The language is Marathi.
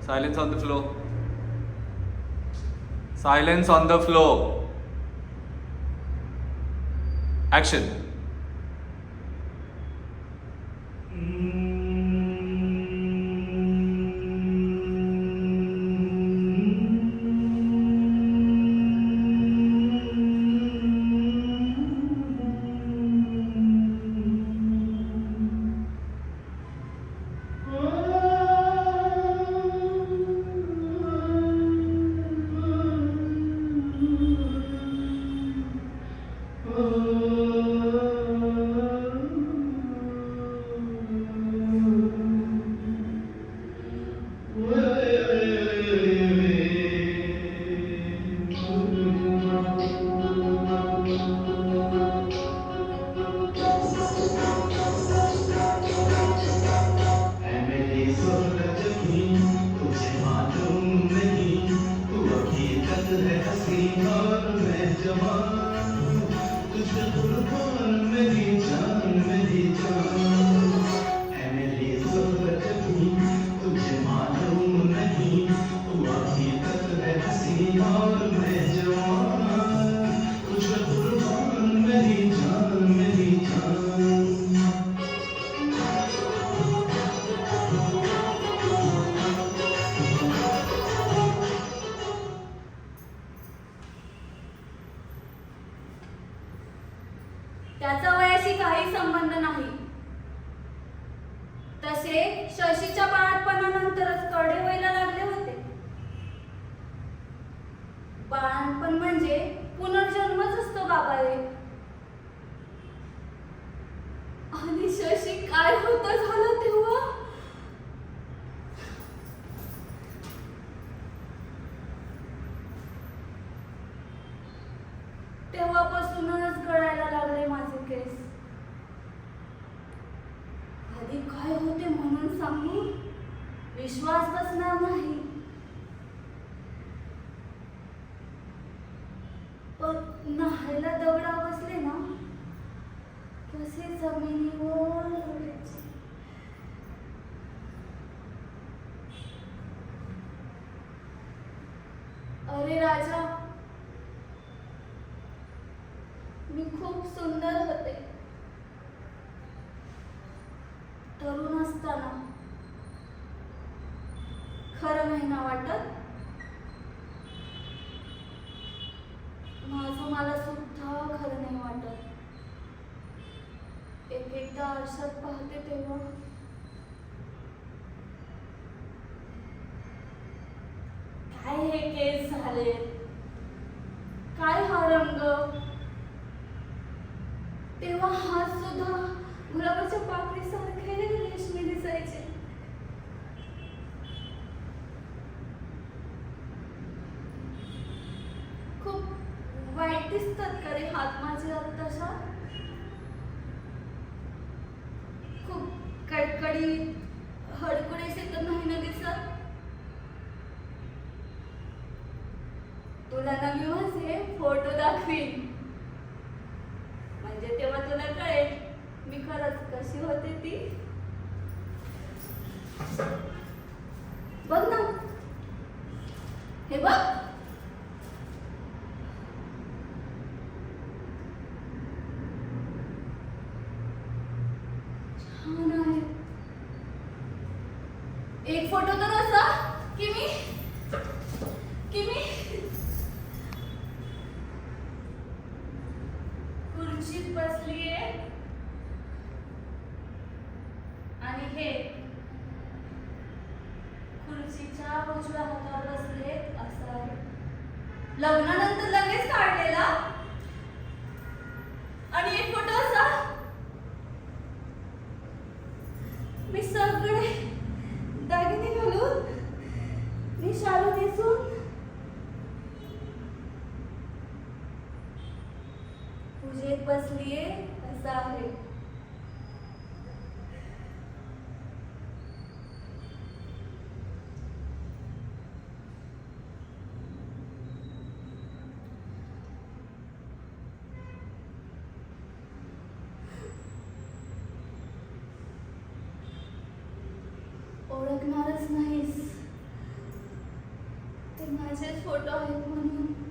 Silence on the floor. Silence on the floor. Action. त्याचा वयाशी काही संबंध नाही. तसे शशीच्या बाळपणानंतरच कडे व्हायला लागले होते. बाळपण म्हणजे पुनर्जन्मच असतो बाबारे. आणि शशी काय होतं झालं तेव्हा? तेव्हापासूनच गळायला लागले माझे केस. आधी काय होते म्हणून सांगू विश्वास बसणार नाही. पण न्हायला दगडा बसले ना कसे जमिनीवर लोळायचे. अरे राजा, मी खूप सुंदर होते तरुण असताना. खरं नाही ना वाटत? माझं मला सुद्धा खरं नाही वाटत. एक एकदा आरशात पाहते तेव्हा काय हे केस झाले, काय हा रंग. तेव्हा हात सुद्धा गुलाबाच्या पाकळीसारखे रेशमी दिसायचे. खूप वाईट दिसतात का रे हात माझे आत्ताशा? खूप कडकडीत हडकुडेसे तर नाही ना दिसत? तुला ना मी माझे फोटो दाखवीन, म्हणजे तेव्हा तुला कळेल मी खरंच कशी होते ती. बघ ना, हे बघ. छान आहे. एक फोटो तर असा की मी खुर्चीत बसलीये आणि हे खुर्चीच्या उजव्या हातावर बसलेत असं आहे. लग्नानंतर लगेच काढलेला. आणि एक फोटो असा मी सगळे दागिने घालून, मी शालू नेसून पूजेत बसलीये असं आहे. ओळखणारच नाहीस माझेच फोटो आहेत म्हणून.